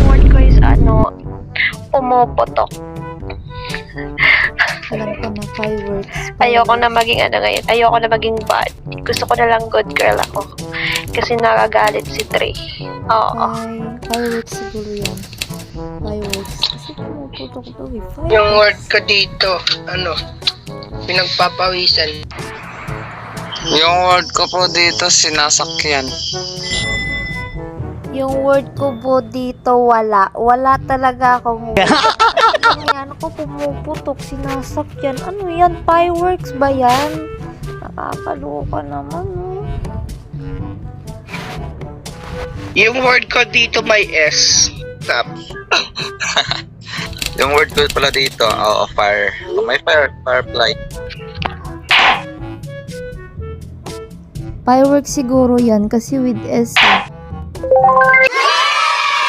word ko is pumuputok. Alam ko na fireworks. Ayoko na maging ngayon. Ayoko na maging bad. Gusto ko na lang good girl ako. Kasi nakagalit si Trey. Oo. Fireworks siguro yan. Fireworks. Kasi pumuputok daw eh. Fireworks. Yung word ko dito, pinagpapawisan. Yung word ko po dito, sinasakyan. Yung word ko po dito, wala. Wala talaga akong word. Ano ko pumuputok, sinasakyan. Ano yan? Fireworks ba yan? Nakakaloka naman, oh. Yung word ko dito may S. Tap. Yung word ko pala dito, fire. May firefly. Fireworks siguro yan kasi with S.